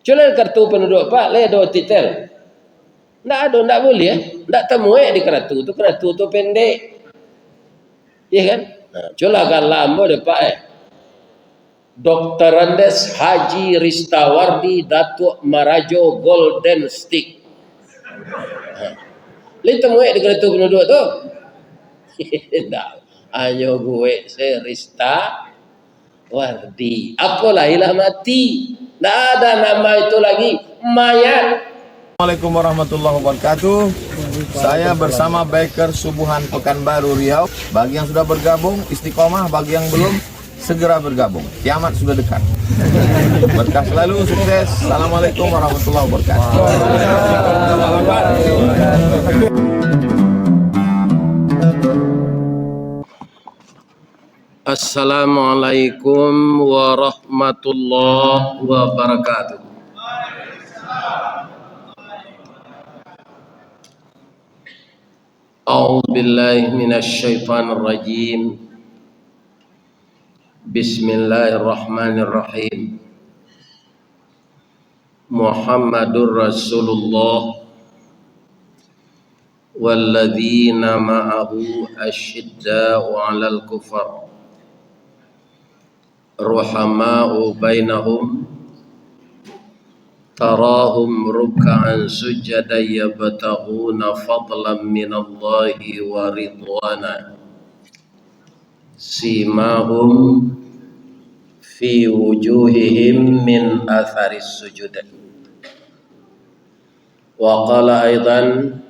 Cuma kartu penduduk Pak, le do titel. Ndak ada, ndak boleh ya. Ndak temu di kartu tu pendek. Iya kan? Nah, coba kan lambo deh Pak Dr. Andes Haji Ristawardi Datuk Marajo Golden Stick. Li temu di kartu penduduk tu. Ndak. Hanya gue Rista Wardi. Apalah ilah mati. Ndak ada nama itu lagi. Mayat. Assalamualaikum warahmatullahi wabarakatuh. Saya bersama Biker Subuhan Pekanbaru Riau. Bagi yang sudah bergabung, istiqomah. Bagi yang belum, segera bergabung. Kiamat sudah dekat. Berkah selalu, sukses. Assalamualaikum warahmatullahi wabarakatuh. Assalamualaikum warahmatullahi wabarakatuh. A'udzu billahi minasy syaithanir rajim. Bismillahirrahmanirrahim. Muhammadur Rasulullah walladzina ma'ahu asyidda'u 'alal kufar ruhama'u bainahum tarahum ruk'an sujadan yabtaghuna fadlan minallahi wa ridwana simahum fi wujuhihim min atharis sujud. Wa qala aidan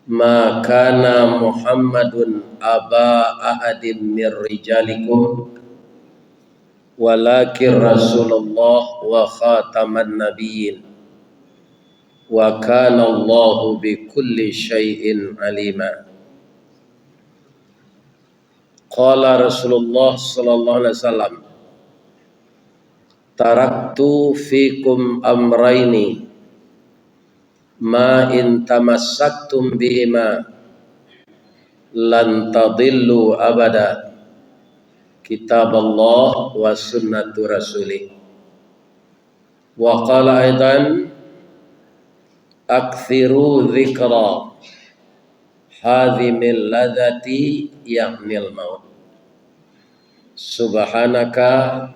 ma kana Muhammadun aba ahadin min rijalikum walakin Rasulullah wa khataman nabiyyin wa kana Allahu bi kulli syai'in alima. Qala Rasulullah sallallahu alaihi wasallam taraktu fikum amraini ma in tamassaktum bihima lan tadillu abada kitab Allah wa sunnatu rasulih. Wa qala aidan akthiru dzikra hadhimil ladzati ya'nil maut. Subhanaka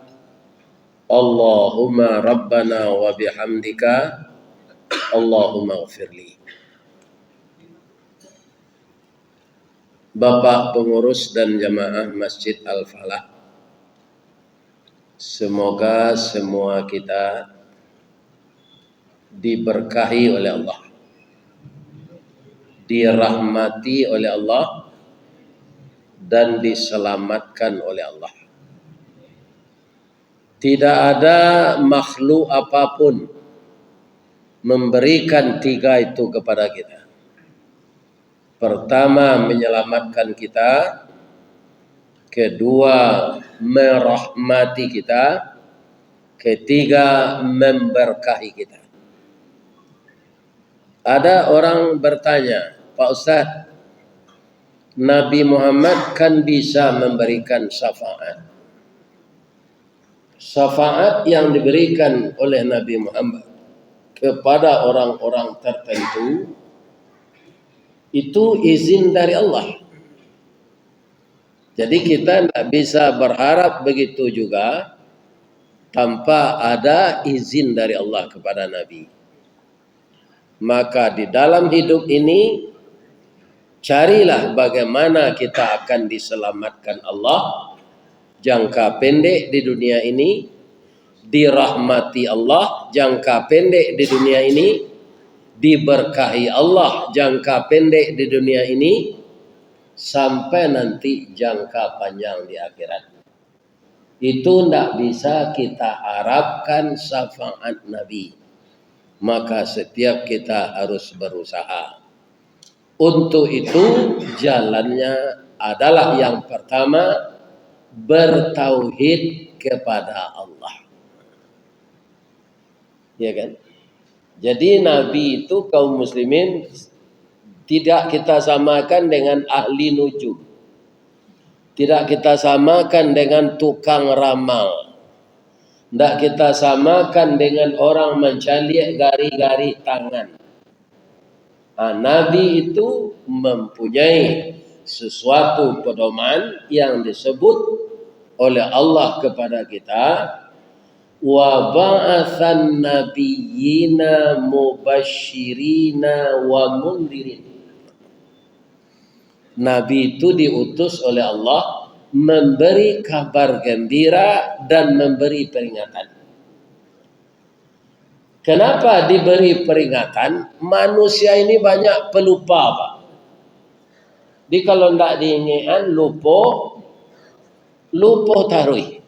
Allahumma rabbana wa bihamdika Allahumma ghfirli. Bapak pengurus dan jamaah Masjid Al-Falah, semoga semua kita diberkahi oleh Allah, dirahmati oleh Allah, dan diselamatkan oleh Allah. Tidak ada makhluk apapun memberikan tiga itu kepada kita. Pertama, menyelamatkan kita. Kedua, merahmati kita. Ketiga, memberkahi kita. Ada orang bertanya, Pak Ustadz, Nabi Muhammad kan bisa memberikan syafaat. Syafaat yang diberikan oleh Nabi Muhammad kepada orang-orang tertentu itu izin dari Allah. Jadi kita tidak bisa berharap begitu juga tanpa ada izin dari Allah kepada Nabi. Maka di dalam hidup ini carilah bagaimana kita akan diselamatkan Allah jangka pendek di dunia ini, dirahmati Allah jangka pendek di dunia ini, diberkahi Allah jangka pendek di dunia ini, sampai nanti jangka panjang di akhirat. Itu tidak bisa kita harapkan syafaat Nabi. Maka setiap kita harus berusaha. Untuk itu jalannya adalah yang pertama, bertauhid kepada Allah. Ya kan? Jadi Nabi itu kaum muslimin tidak kita samakan dengan ahli nujum. Tidak kita samakan dengan tukang ramal. Tidak kita samakan dengan orang mencalik gari-gari tangan. Nabi itu mempunyai sesuatu pedoman yang disebut oleh Allah kepada kita, wa ba'atsan nabiyyina mubasysyirina wa mundirin. Nabi itu diutus oleh Allah memberi kabar gembira dan memberi peringatan. Kenapa diberi peringatan? Manusia ini banyak pelupa, Pak. Jadi kalau tidak diingatkan, lupa tarui.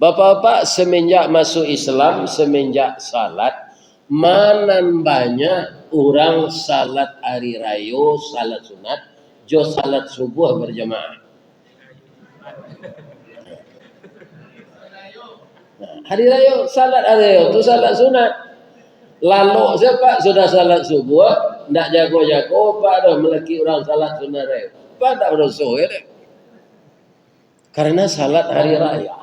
Bapak-bapak, semenjak masuk Islam, semenjak salat, mana banyak orang salat hari raya, salat sunat, jo salat subuh berjamaah. Hari raya, salat hari raya itu salat sunat. Lalu siapa sudah salat subuh, nak jago-jago, Pak dah melaki orang salat sunat raya. Pak tak berusaha ya deh. Karena salat hari raya.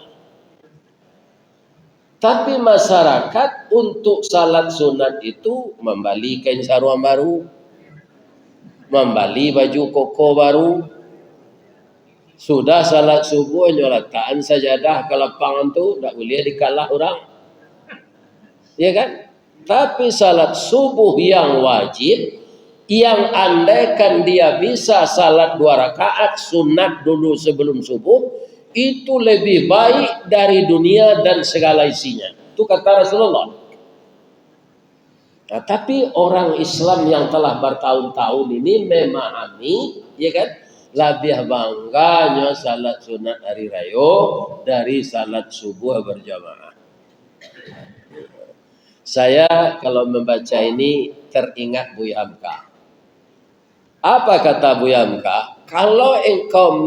Tapi masyarakat untuk salat sunat itu membeli kain sarung baru, membeli baju koko baru. Sudah salat subuh nyolataan sajadah ke lapangan tu tak boleh dikalah orang. Ya kan? Tapi salat subuh yang wajib, yang andaikan dia bisa salat 2 rakaat sunat dulu sebelum subuh, itu lebih baik dari dunia dan segala isinya. Itu kata Rasulullah. Nah, tapi orang Islam yang telah bertahun-tahun ini memahami, ya kan, lebih bangganya salat sunat hari raya dari salat subuh berjamaah. Saya kalau membaca ini teringat Buya Hamka. Apa kata Buya Hamka? Kalau engkau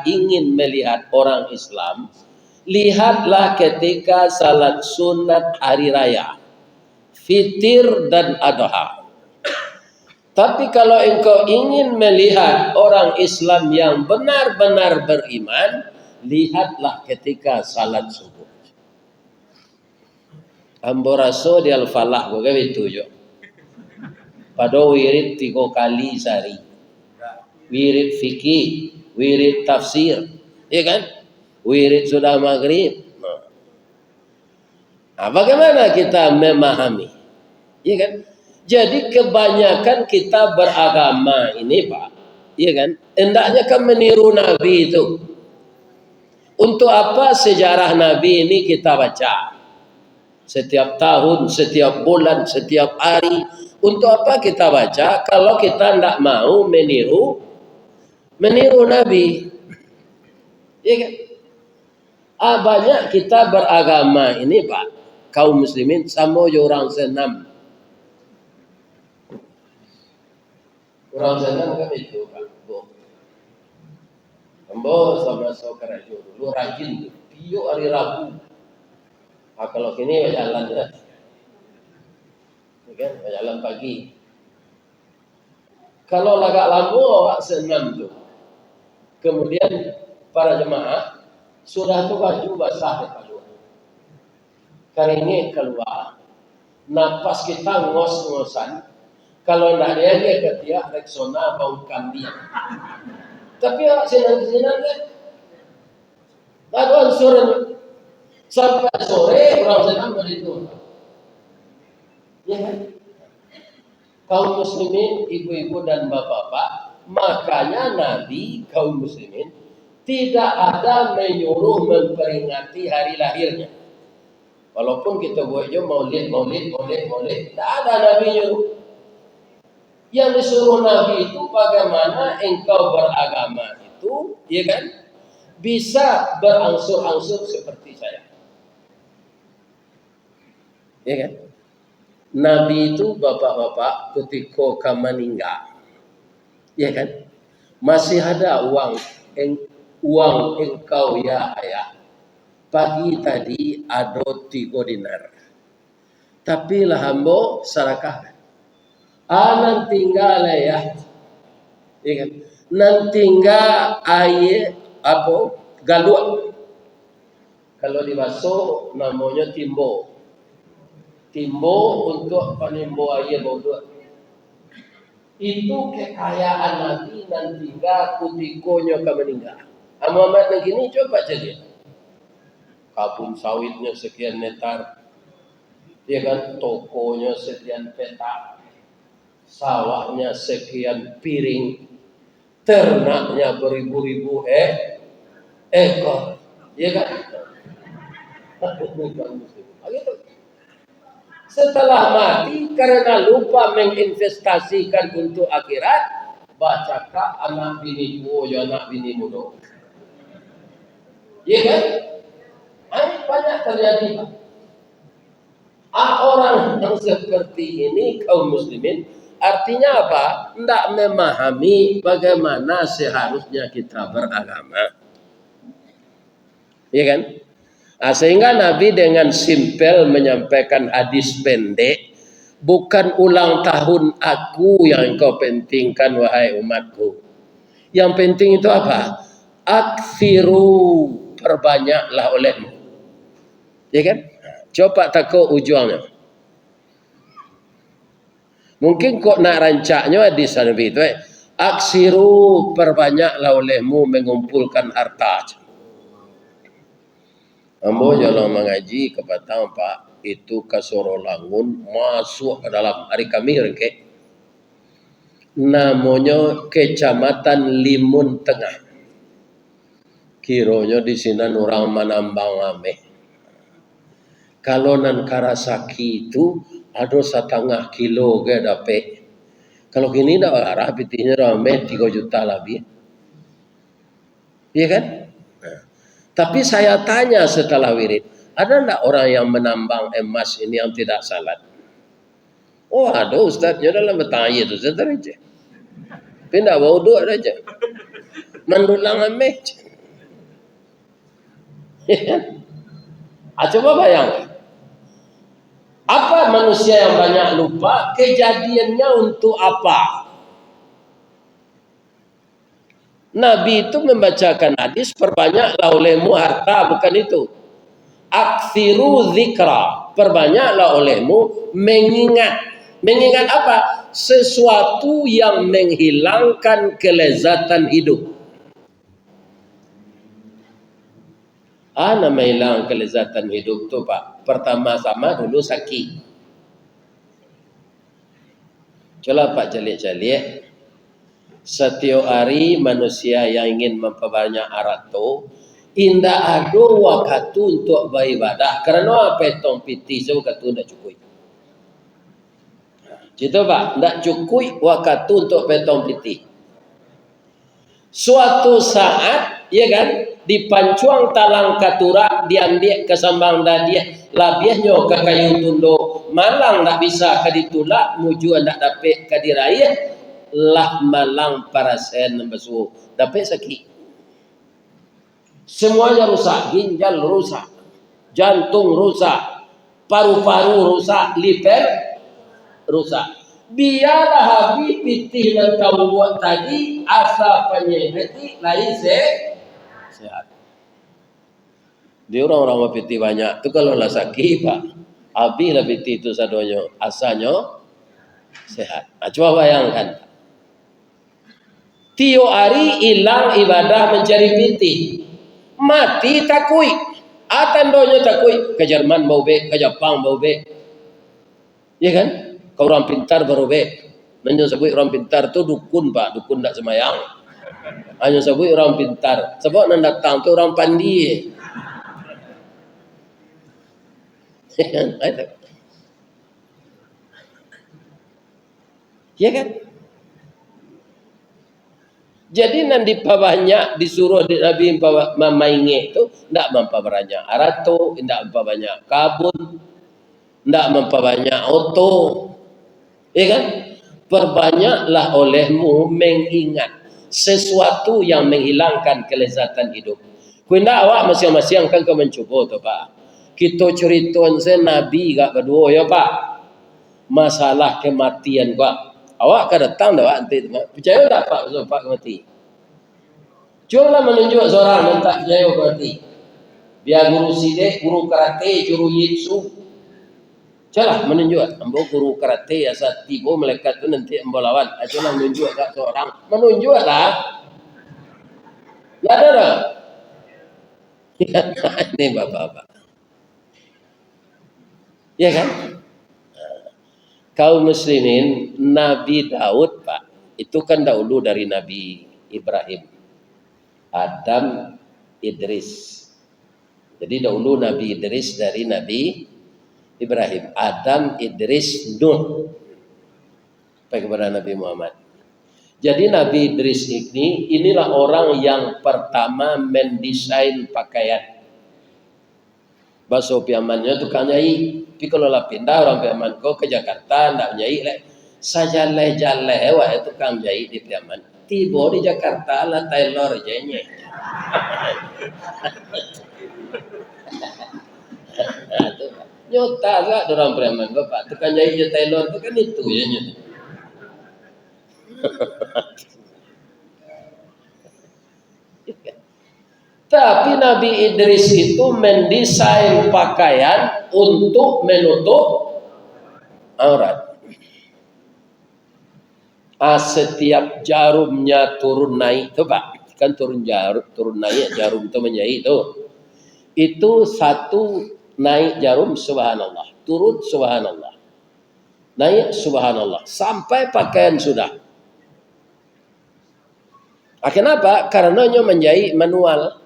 ingin melihat orang Islam, lihatlah ketika salat sunat hari raya, fitir dan adha. Tapi kalau engkau ingin melihat orang Islam yang benar-benar beriman, lihatlah ketika salat subuh. Amboraso di Al-Falah bukan itu jo. Pada wirid 3 kali sehari. Wirid fikih, wirid tafsir, ya kan? Wirid sudah maghrib. Nah, bagaimana kita memahami? Ya kan? Jadi kebanyakan kita beragama ini, Pak, ya kan? Hendaknya kan meniru Nabi itu. Untuk apa sejarah Nabi ini kita baca? Setiap tahun, setiap bulan, setiap hari. Untuk apa kita baca kalau kita tidak mau meniru Nabi? Ya kan? Banyak kita beragama ini, Pak, kaum muslimin sama orang senam. Orang senam kan itu, Pak. Ambo sama saudara dulu rajin tiap hari Rabu. Kalau kini jalan ya, kan? Jalan pagi. Kalau agak lama awak senam tu, kemudian para jemaah sudah tu baju basah keluar, keringnya keluar, napas kita ngos-ngosan. Kalau nak dia ketiak reksona bau kambing. Tapi awak senam-senam kan, ada ansuran. Sampai sore orang senam begitu. Ya kan? Kaum muslimin, ibu-ibu dan bapak-bapak, makanya Nabi kaum muslimin tidak ada menyuruh memperingati hari lahirnya. Walaupun kita buatnya maulid, tidak ada Nabi nyuruh. Yang disuruh Nabi itu bagaimana engkau beragama itu, ya kan? Bisa berangsur-angsur seperti saya. Ya kan? Nabi itu bapak-bapak ketika meninggal, ya kan? Masih ada uang engkau ya ayah. Pagi tadi ada 3 dinar. Tapi lah hambo sarakah. Nan tinggal ya. Ya kan? Nan tinggal air apa? Galuak. Kalau dibasuh namanya timbo. Timbo untuk penimbo air bodoh. Itu kekayaan Nabi nanti kutikonya ke meninggal. Muhammad begini coba jadi. Kabun sawitnya sekian meter. Ya kan, tokonya sekian petak. Sawahnya sekian piring. Ternaknya beribu-ribu ekor. Ya kan? Setelah mati karena lupa menginvestasikan untuk akhirat, bacakah anak bini ya anak bini muda. Ya kan? Banyak terjadi. Orang yang seperti ini kaum muslimin artinya apa? Tidak memahami bagaimana seharusnya kita beragama. Ya kan? Sehingga Nabi dengan simpel menyampaikan hadis pendek, bukan ulang tahun aku yang kau pentingkan wahai umatku. Yang penting itu apa? Aksiru, perbanyaklah olehmu. Ya kan? Coba takut ujungnya. Mungkin kok nak rancaknya di sana itu. Aksiru, perbanyaklah olehmu mengumpulkan harta. Ambo jalan mengaji kepada Pak itu Kasorolangun masuk ke dalam hari kami rengke. Namanya Kecamatan Limun Tengah. Kironya di sini orang menambang ame. Kalau nan Karasaki itu ada 1,5 kilo ke dapet. Kalau gini dah arah pitihnya rame 3 juta lebih. Iya kan? Tapi saya tanya setelah wirid, ada enggak orang yang menambang emas ini yang tidak salat? Oh ada ustaznya dalam bertanya itu sebentar aja. Pindah wudhu aja. Mendulang ameh. Coba bayangkan. Apa manusia yang banyak lupa? Kejadiannya untuk apa? Nabi itu membacakan hadis, perbanyaklah olehmu harta, bukan itu. Aksiru zikra, perbanyaklah olehmu mengingat. Mengingat apa? Sesuatu yang menghilangkan kelezatan hidup. Nama hilang kelezatan hidup itu Pak. Pertama-tama dulu sakit. Coba Pak jalik-jalik. Setiap hari manusia yang ingin memperbanyak harta, indah ada waktu untuk beribadah. Karena petong piti waktu tidak cukup. Gitu Pak, tidak cukup waktu untuk petong piti. Suatu saat, ya kan, di pancuang talang katura diambil ke sambang dia labiahnya ke kayu tundo malang tak bisa ke ditulak muju tak dapat ke diraih lah malang parasen besu dapat sakit semuanya rusak, ginjal rusak, jantung rusak, paru-paru rusak, liver rusak. Biarlah habis pitih dan kau buat tadi asal penyehati lain sehat. Dia orang-orang pitih banyak tu kalau lah sakit Pak, habis lah pitih itu sadonya asalnya sehat. Coba bayangkan. Tiap hari hilang ibadah mencari pitih. Mati takui. Atandonya takui. Ke Jerman bau be, ke Jepang bau be. Ya kan? Kau orang pintar baru be. Nanya sebut orang pintar tu dukun Pak, dukun tak semayang. Hanya sebut orang pintar. Sebab nak datang tu orang pandi. Ya kan? Jadi nanti banyak disuruh Nabi memaingi itu tidak memperbanyak arato, tidak memperbanyak kabun, tidak memperbanyak oto. Ya kan? Perbanyaklah olehmu mengingat sesuatu yang menghilangkan kelezatan hidup. Kuinda awak masing-masing kan kau mencoba tu Pak. Kita ceritakan Nabi gak kedua ya Pak. Masalah kematian Pak. Awak kan datang dah Pak. Percaya tak Pak Pak mati? Cuma menunjuk seorang yang tak percaya mati. Biar guru sidik, guru karate, guru jitsu. Calah menunjuk. Ambo guru karate ya saat tiba malaikat tu nanti ambo lawan. Ajalah menunjuk kat seorang. Menunjuk lah. Tak ada dah. Ini bapak-bapak. Ya kan? Kaum muslimin, Nabi Daud Pak, itu kan dahulu dari Nabi Ibrahim. Adam, Idris. Jadi dahulu Nabi Idris dari Nabi Ibrahim. Adam, Idris, Nuh. Sampai kepada Nabi Muhammad. Jadi Nabi Idris inilah orang yang pertama mendesain pakaian. Bahasa piamannya tukang nyai. Tapi kalau lah pindah orang piaman kau ke Jakarta, ndak nyai lek. Sajaleh-jaleh wah tukang nyai di piaman. Tiba di Jakarta lah tailor jenye. Nyota lah orang preman bapak tukang jahit tailor itu kan itu ya nyata. Tapi Nabi Idris itu mendesain pakaian untuk menutup aurat. Setiap jarumnya turun naik tuh Pak, kan turun naik jarum itu menjahit itu satu naik jarum subhanallah, turun subhanallah, naik subhanallah, sampai pakaian sudah. Kenapa? Karena menjahit manual.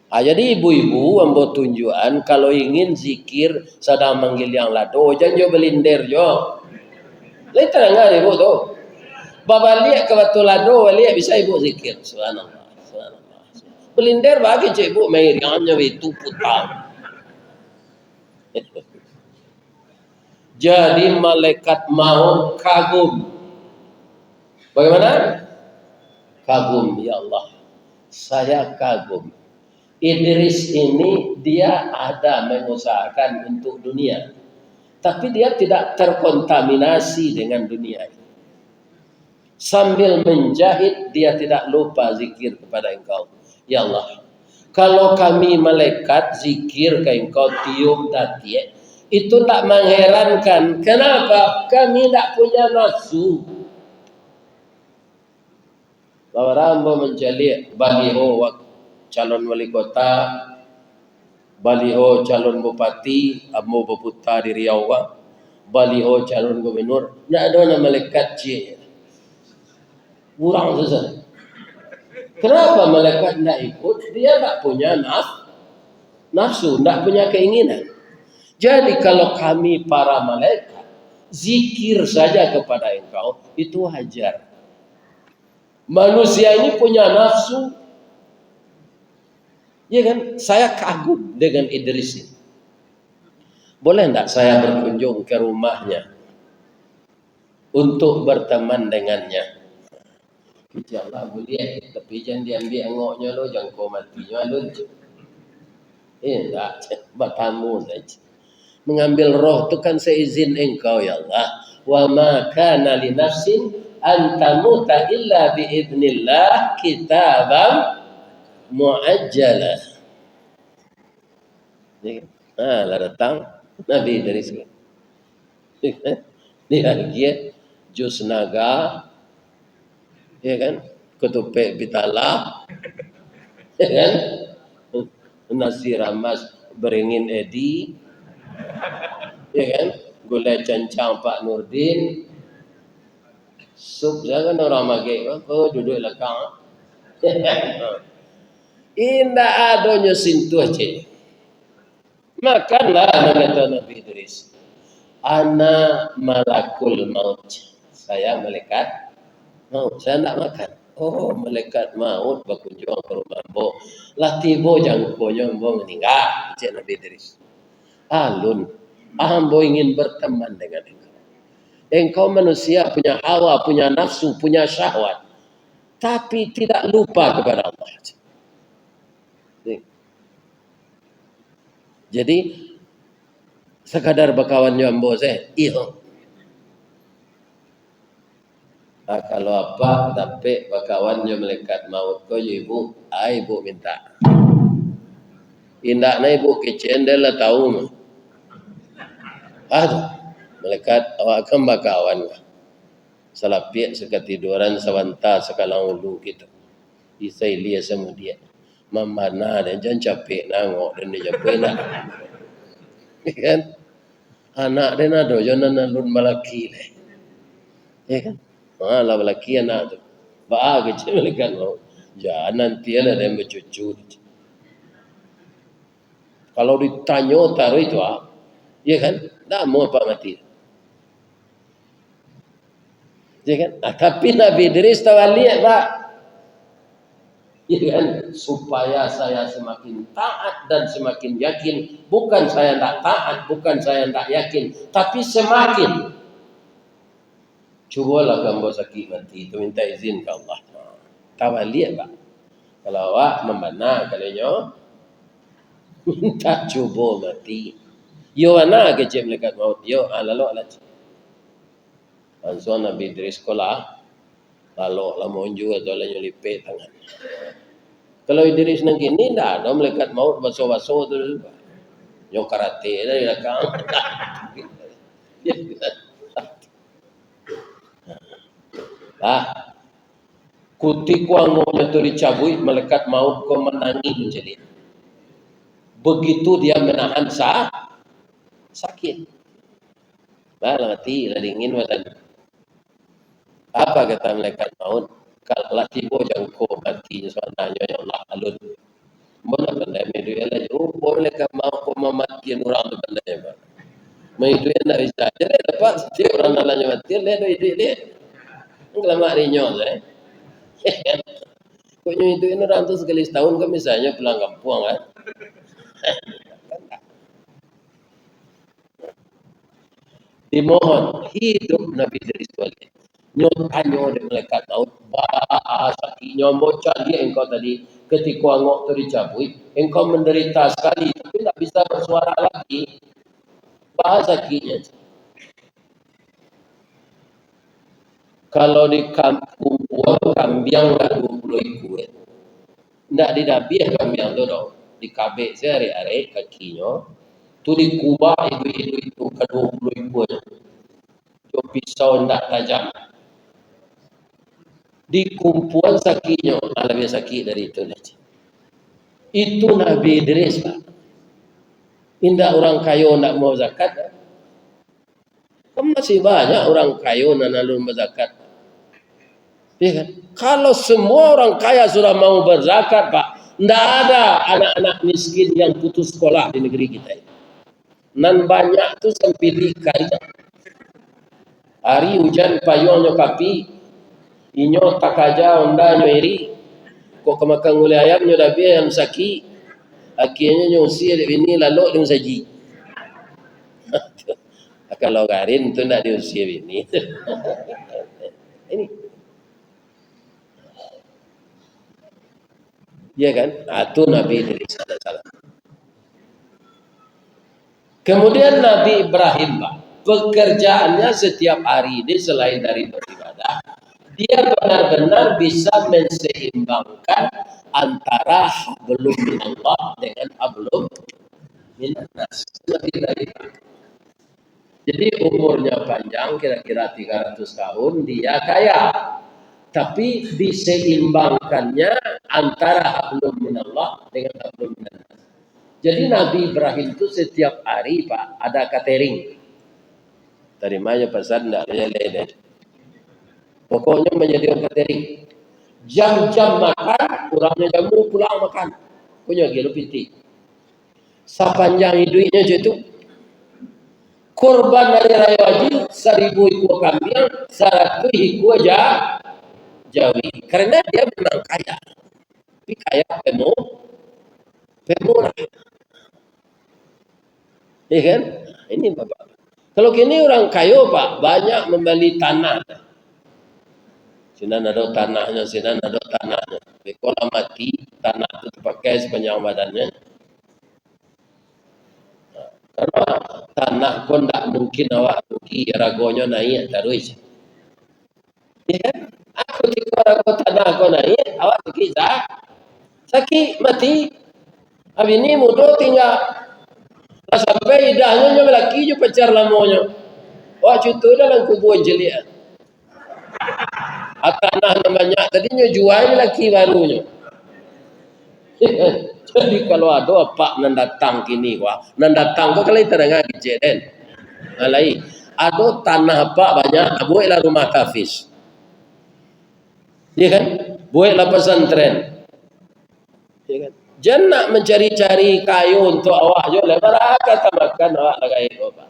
Jadi ibu-ibu ambo tunjuan kalau ingin zikir sedang manggil yang lado, jangan belindir jo. Lain terangkan ibu tu. Bapak lihat ke batu lado, lihat bisa ibu zikir. Subhanallah, subhanallah. Belindir bagi cik ibu meriangnya itu putang. Jadi malaikat maut kagum. Bagaimana? Kagum, ya Allah. Saya kagum. Idris ini dia ada mengusahakan untuk dunia. Tapi dia tidak terkontaminasi dengan dunia ini. Sambil menjahit dia tidak lupa zikir kepada engkau. Ya Allah, kalau kami malaikat zikir ke engkau tiup dati, itu tak mengherankan. Kenapa? Kami tak punya nafsu. Bahwa Rambo mencari baliho calon wali kota, baliho calon bupati, Ambo Baputa di Riau, baliho calon gubernur. Tidak ada nama malaikat je. Kurang susah. Kenapa malaikat tidak ikut? Dia tidak punya nafsu, tidak punya keinginan. Jadi kalau kami para malaikat zikir saja kepada engkau, itu wajar. Manusia ini punya nafsu. Ya kan? Saya kagum dengan Idris ini. Boleh enggak saya berkunjung ke rumahnya untuk berteman dengannya? InsyaAllah boleh. Tapi jangan diambil angoknya lo, jangan kau matinya lo. Enggak, bertamu saja. Mengambil roh itu kan seizin engkau ya Allah. Wa ma kana li nafsin an tamuta illa bi idznillah kitaban muajjalah. Lah datang Nabi dari sini. Dia jus naga, ya kan? Ketupek bitala, ya kan? Nasi ramas beringin edi, ya kan? Gulai cancang Pak Nurdin, sup jangan orang mage, duduk lekang. Indah adanya sintu aja. Makanlah kata Nabi Idris. Ana malakul maut. Saya malaikat maut. Saya tidak makan. Oh, malaikat maut berkunjung ke rumah Bo. Lah tiba jangkonya Bo meninggal. Cik Nabi Idris. Alun. Ambo ingin berteman dengan engkau. Engkau manusia punya hawa, punya nafsu, punya syahwat. Tapi tidak lupa kepada Allah. Jadi sekadar bakawan nyambo saya, iyo. Kalau apa, tapi bakawannya malaikat maut ko ibu, ibu minta. Indak na ibu kecen dia lah tahu. Malaikat awak akan bakawan. Salapik sekatiduran sawanta sekalang ulu kita. Isai lia sama dia. Mamana dan jangan capek nangok dan dia capek nak. Kan? Anak dia nak do jangan nalun malaki leh. Ya kan? Lah malaki anak tu. Ba kecil malaikat mau. Jangan nanti ada yang bercucu. Kalau ditanya taruh itu ya kan? Dah mau apa mati. Ya kan? Tapi Nabi Idris tawaliat Pak. Ya kan? Supaya saya semakin taat dan semakin yakin. Bukan saya tak taat, bukan saya tak yakin. Tapi semakin. Cubalah kamu sakit mati. Itu minta izin ke Allah. Tawaliat Pak. Kalau awak memana kalanya. Minta cuba mati. Yo ana kecil malaikat maut. Yo lalu alat. Langsung Nabi Idris sekolah. Lalu lah monju atau lah nyelipet tangan. Kalau Idris nang kini dah ada malaikat maut baso-baso tu. Yo karate dari belakang. Kuti kuangonya tu dicabut, malaikat maut kau menangis menjadi. Begitu dia menahan sakit. Mati lah dingin badan. Apa kata malaikat maut? Kalau laki bo jangko mati sebenarnya ya Allah alun. Mana pandai medu ya lah. Boleh ke mau ko mati orang tu pandai ba. Medu ya nak bisa. Jadi dapat setiap orang nalanya mati le do ide. Ngelama rinyo Kok itu orang tu sekali setahun kan misalnya pulang kampung kan. Dimohon hidup Nabi Idris balik. Nyotanyo de malaikat maut bahasa bocah dia engkau tadi ketika angok tu dicabut engkau menderita sekali tapi tak bisa bersuara lagi bahasa kinya. Kalau di kampung uang kambiang tak 20 ikut ndak didabiah kambiang tu dong dikabek sehari-hari kakinya tu dikubah itu ke 20 ikut tu pisau ndak tajam di kumpulan sakitnya lebih sakit dari itu. Itu Nabi Idris Pak. Indah orang kaya nak mau zakat. Kan masih banyak orang kaya nak nalun berzakat. Ya kan? Kalau semua orang kaya sudah mau berzakat Pak, tidak ada anak-anak miskin yang putus sekolah di negeri kita ini. Nan banyak tu sampai di kaya. Hari hujan payung nyokapi. Inyo takaja onda nyeri kok kemakan oleh ayam nyo dah biar yang sakit akhirnya nyo usir ini lalu dia saji kalau garin tu nak diusir ini ini ya kan itu Nabi Idris salah. Kemudian Nabi Ibrahim Pak, pekerjaannya setiap hari ini selain dari beribadah dia benar-benar bisa menseimbangkan antara hablum minallah dengan hablum minannas. Jadi umurnya panjang kira-kira 300 tahun dia kaya. Tapi diseimbangkannya antara hablum minallah dengan hablum minannas. Jadi Nabi Ibrahim itu setiap hari Pak ada catering. Terimanya pesan enggak lele. Pokoknya menjadi orang catering. Jam-jam makan, kurangnya jamu pulang makan. Punya gila piti. Sepanjang hidupnya itu. Korban dari raya wajib 1000 ekor kambing, 100 ekor jawi. Karena dia memang kaya. Tapi kaya pemurah. Ya kan? Ini Bapak. Kalau kini orang kaya Pak, banyak membeli tanah. Sinan ada tanahnya. Kalau mati, tanah itu terpakai sepanjang badannya. Karena tanah pun tak mungkin awak rugi, ragonya naik terus. Ya kan? Aku jika rago tanah aku naik, awak sakit mati. Habis ni mudo tinggal sampai idahnya nyo laki jo pacar lamonyo. Wah cutu dalam kubur jelia. Tanah namanya tadinya jual laki barunya. Jadi kalau ada apa nan datang kini wah, nan datang kok kali terangah kejadian. Alai ada tanah apa banyak, buatlah rumah tahfiz. Ya kan? Buatlah pesantren. Ya kan? Jangan nak mencari-cari kayu untuk awak je lebar kata makan awak lagai apa.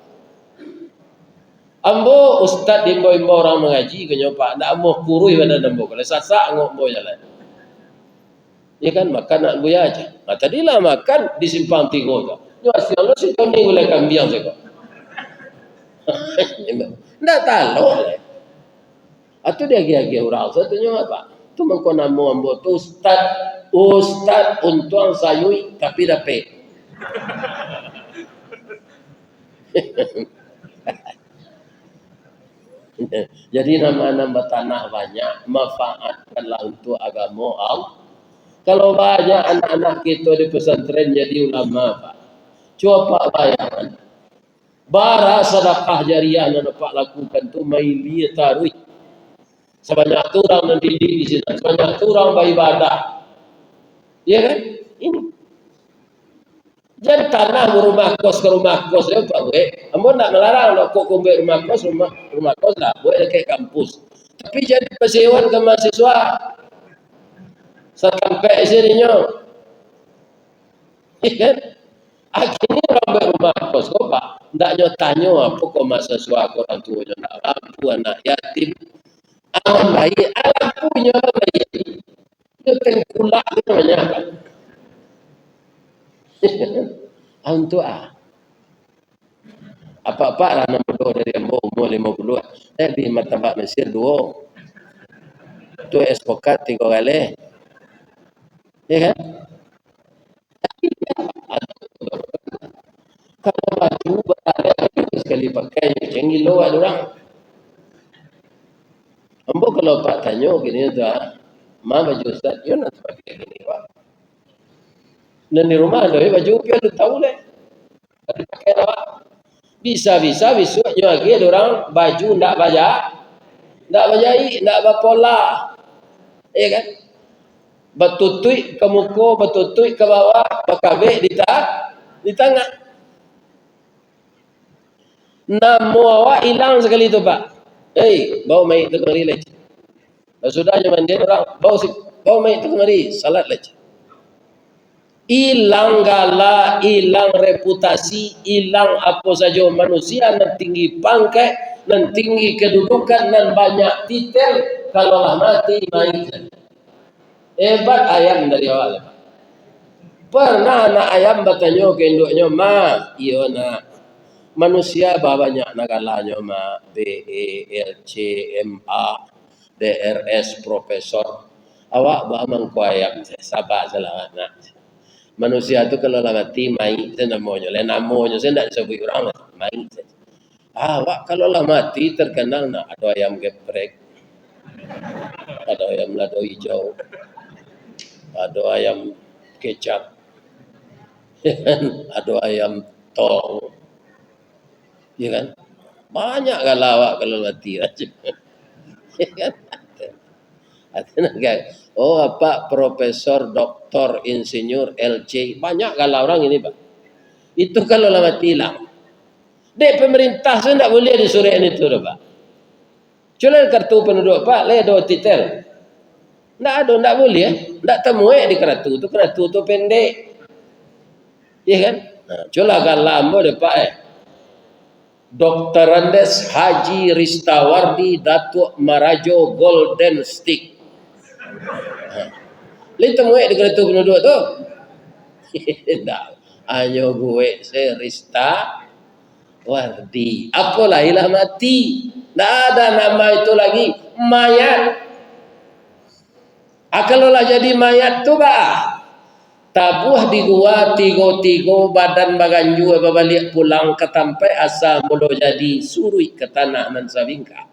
Ambo ustaz dimbo-imbo orang mengaji ke nyopak ndak ambo kurui pada ambo kalau sasak ngok ambo jalan. Ya kan makan nak buaya aja. Nah, tadilah makan di simpang 3 tu. Nyo asyik lo si Tony oleh kambiang seko. Ndak tahu le. Atu dia gaya-gaya orang satunya apa? Tu mengko namo ambo tu ustaz untuang sayui tapi dape. Jadi nama-nama tanah banyak manfaatkanlah untuk agama Allah. Kalau banyak anak-anak kita di pesantren jadi ulama Pak. Coba bayangkan. Bara sedekah jariah yang dapat lakukan tu maili taruh. Sebanyak tu orang mendidik di sini, sebanyak tu orang beribadah. Ya kan? Ini. Jangan tanah rumah kos ke rumah kos ya Pak Wei. Ambo nak melarang nak kok kumpul rumah kos lah, buat dekat kampus. Tapi jadi persewan ke mahasiswa. Sampai sininya. Ya kan? Akhirnya orang berumah kos kok Pak. Ndaknya tanya apa kok mahasiswa kok orang tua nak mampu anak yatim. Alam baik, alam punya baik. Itu tengkulak itu namanya Pak. Untuk apa-apa lah nombor dari ambo umur 50 di martabak Mesir 2 tu espokat 3 kali ya kan kalau baju berada sekali pakai cengi lo ada orang ambo kalau Pak tanya gini tu ma baju Ustaz yo nak pakai gini Pak. Dan di rumah ada baju dia lu tahu leh. Tadi pakai apa? Bisa besoknya lagi ada orang baju ndak bajai, ndak berpola. Ya kan? Bertutui ke muka, bertutui ke bawah, berkabik di tengah. Namo awak hilang sekali tu Pak. Bau mai tu kemari leh. Sudahnya mandi orang bau mai tu kemari salat leh. Hilang gala, hilang reputasi, hilang apa saja manusia nan tinggi pangkat, nan tinggi kedudukan, nan banyak titel, kalau lah mati main. Hebat ayam dari awal. Pernah anak ayam bertanya ke induknya, ma, iya nak, manusia banyak nagalanya ma, BELC, MA, DRS, profesor. Awak mangko ayam, sabar selamat nak. Manusia tu kalau lah mati mai namanya saya tidak sebut orang mai. Awak kalau lah mati terkenal nak ada ayam geprek, ada ayam lado hijau, ada ayam kecap, ada ayam tong, ya kan? Banyak kalau awak kalau mati aja, ya kan? Oh apa profesor, doktor, insinyur, LC banyak kalau orang ini Pak. Itu kalau lah mati hilang. Dek pemerintah saya tidak boleh disuruh itu Pak. Cuma kartu penduduk Pak, le do titel. Tidak boleh, tidak temu di kartu tu pendek. Ya kan? Nah, coba kalau boleh Pak Dr. Andes Haji Ristawardi Datuk Marajo Golden Stick. Lihat temu di kartu penduduk tu. Tak, hanya gue Serista Wardi. Apalah ilah mati. Tak ada nama itu lagi mayat. Kalau lah jadi mayat tu bah, tabuh di gua tigo badan baganju balik pulang ke tampai asa mulu jadi surui ke tanah nan sabingka.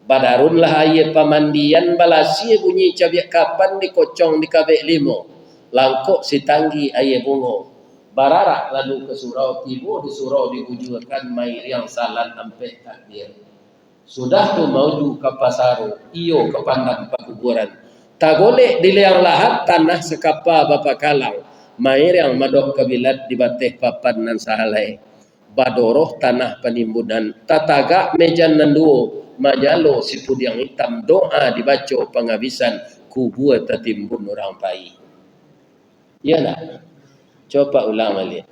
Badarun lah ayat pamandian balasi bunyi cabiak kapan dikocong di kabek limo. langkok si tanggi aye bungo. Bararak lalu ke surau, tiba di surau diwujudkan mai yang salat sampai takbir. Sudah tu mauju ke pasaru, iyo ke pandang pakuburan. Tak boleh diliang lahat tanah sekapa bapa kalang. Mair yang madok kabilat dibateh papan nan sahalai. Badoroh tanah penimbunan. Tataga mejan nanduo. Majalo sipud yang hitam. Doa dibaca penghabisan. Kubur tertimbun orang pai. Iyalah. Coba ulang balik.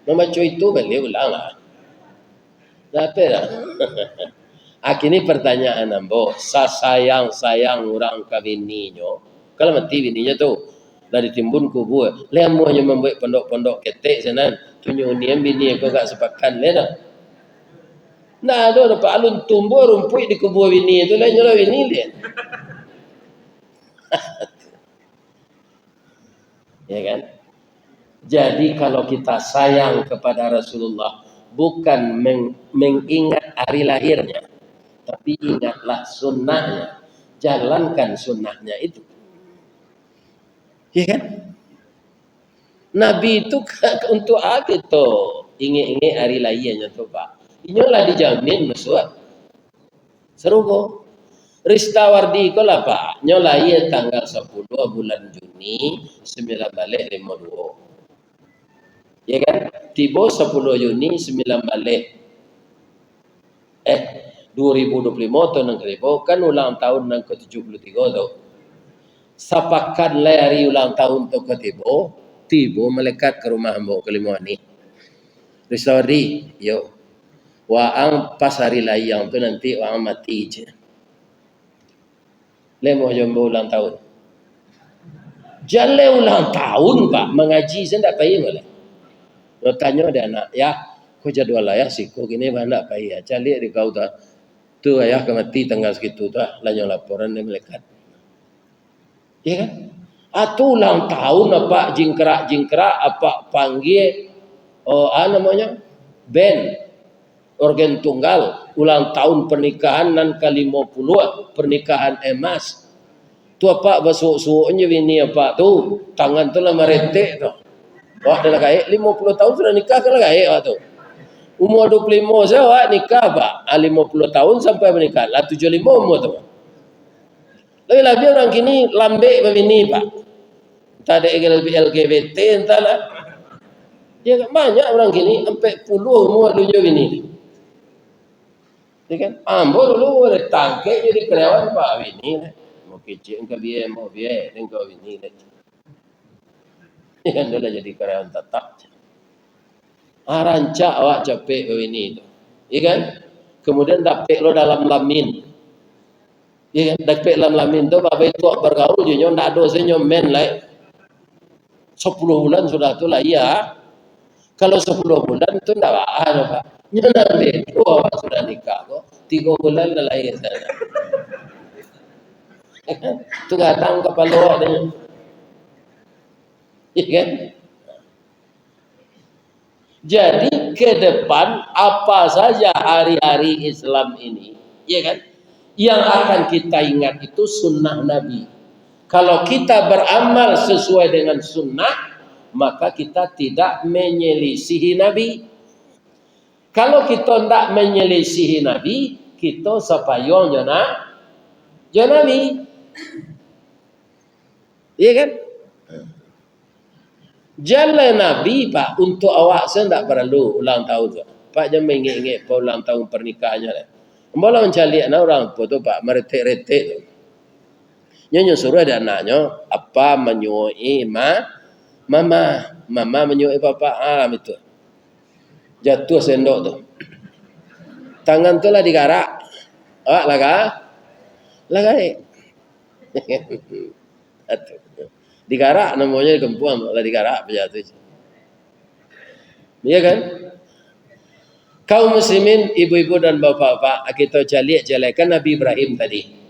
Membaca itu balik ulang lah. Apa dah? Akhirnya pertanyaan ambo, sayang orang kawininya. Kalau mati bininya tu, dari timbun kubur. Lemu hanya membuat pondok-pondok ketek sana. Tunjuk niam bini kau gak sepakan lena. Nah, ada dapat alun tumbuh rumput di kubur bini itu lain jodoh bini dia. Ya kan? Jadi kalau kita sayang kepada Rasulullah, bukan mengingat hari lahirnya, tapi ingatlah sunnahnya, jalankan sunnahnya itu. Ya kan? Nabi itu untuk apa itu ingat hari lahirnya tu Pak? Inilah dijamin mesua. Seru kok. Ristawardi ko lah Pak. Nyolai tanggal 10 bulan Juni 9 balik 52. Ya kan? Tiba 10 Juni 9 balik 2025 tahun yang keribu kan ulang tahun yang ke-73 tu. Sapakan hari ulang tahun tu ketiba, tiba melekat ke rumah hamba kelima ni. Risawari, yo. Waang pas hari layang tu nanti waang mati je. Lemo jombo ulang tahun. Jale ulang tahun Pak, mengaji saya tak payah boleh. Lo tanya dia anak, ya, kau jadwal ayah sih, kau gini mana payah. Cari di kau dah, tu ayah kemati tanggal segitu dah, lanjut laporan dia melekat. Ya kan? Atau ulang tahun apa jingkrak apa panggil namanya band organ tunggal ulang tahun pernikahan nan ke-50 pernikahan emas tu apa besuk-suknya bini apa tu tangan tu lah meretek tu wah dah kaya 50 tahun sudah nikah ke lah kaya tu umur 25 saya wah nikah Pak 50 tahun sampai menikah lah 75 umur tu lebih orang kini lambek begini Pak tak ada LGBT entahlah dia banyak orang kini sampai puluh umur dunia ini. Ya kan? Ambo dulu boleh tangkek jadi karyawan Pak ini. Mau kecil engkau biaya, mau biaya engkau ini. Ya kan dia jadi karyawan tetap. Rancak awak capek ini itu. Ya kan? Kemudian dapet lo dalam lamin. Ya kan? Dapet dalam lamin tu bapak itu bergaul je ndak ada senyo men lai. 10 bulan sudah tu lah iya. Kalau 10 bulan itu tidak ada Pak. Nyonan itu awak sudah nikah kok. 3 bulan dah lahir sana. Itu datang kepala awak dengan. Ya kan? Jadi ke depan apa saja hari-hari Islam ini. Ya kan? Yang akan kita ingat itu sunnah Nabi. Kalau kita beramal sesuai dengan sunnah, maka kita tidak menyelisihi Nabi. Kalau kita tidak menyelisihi Nabi, kita sapayong ya Nabi. Iya kan? Jalan Nabi Pak, untuk awak saya tidak perlu ulang tahun. Pak jangan ingat-ingat ulang tahun pernikahannya. Malah mencari anak orang tu Pak, meretek-retek tu. Nyonya suruh ada anaknya apa menyuai mama menyuai papa itu jatuh sendok tu tangan tu lah digarak awak lagai digarak namanya kempuan lah digarak jatuh iya kan kaum muslimin ibu-ibu dan bapak-bapak kita jalikan Nabi Ibrahim tadi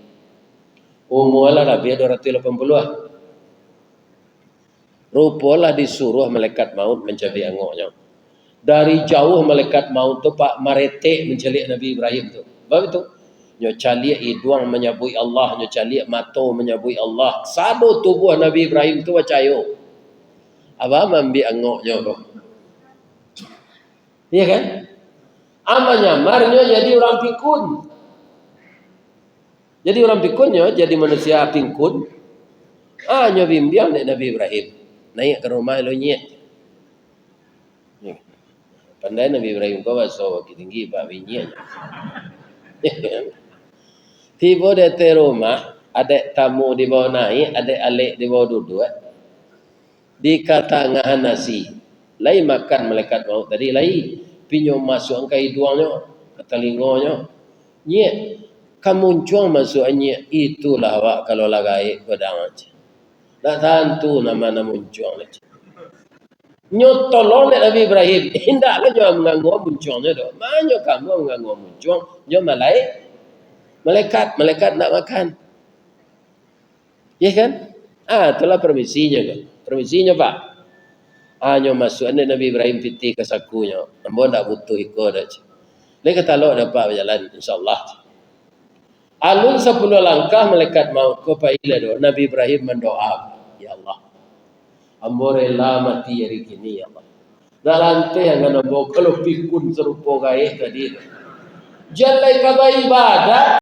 umurlah Nabi 280-an. Rupalah disuruh malaikat maut mencari angoknya. Dari jauh malaikat maut tu Pak meretek mencelik Nabi Ibrahim tu. Baik tu. Nyo calik hidung menyebut Allah, nyo calik mata menyebut Allah. Sado tubuh Nabi Ibrahim tu wacayo. Apa ambil angoknya tu. Iya kan? Ama nyamarnya jadi orang pikun. Jadi orang pikunnya jadi manusia pikun. Nyo bimbang Nabi Ibrahim. Naik ke rumah lo nyet. Pandai Nabi Ibrahim kau baso tinggi pak binyet. Tiba di rumah, ada tamu di bawah naik, ada alik di bawah duduk. Dikata ngahan nasi. Lai makan malaikat maut tadi, lai pinyo masuk ke hidungnya, ke telinganya. Nyek, kamu cuang masuk nyek, itulah awak kalau lagai pedang aja. Tak tentu nama muncung aja. Nyo tolong Nabi Ibrahim, hendaklah nyo mengganggu muncungnya tu. Mana kamu mengganggu muncung, nyo malaikat nak makan. Ya kan? Itulah permisinya kan. Permisinya Pak. Nyo masuk Nabi Ibrahim piti ke sakunya. Ambo tak butuh ikut aja. Dia kata lo dapat berjalan insya-Allah. Alun 10 langkah malaikat maut ko paila do. Nabi Ibrahim mendoa, ya Allah. Ambo rela mati hari kini ya Allah. Dah lantai yang kena bawa kalau pikun serupa gaih tadi. Jalai kaba ibadah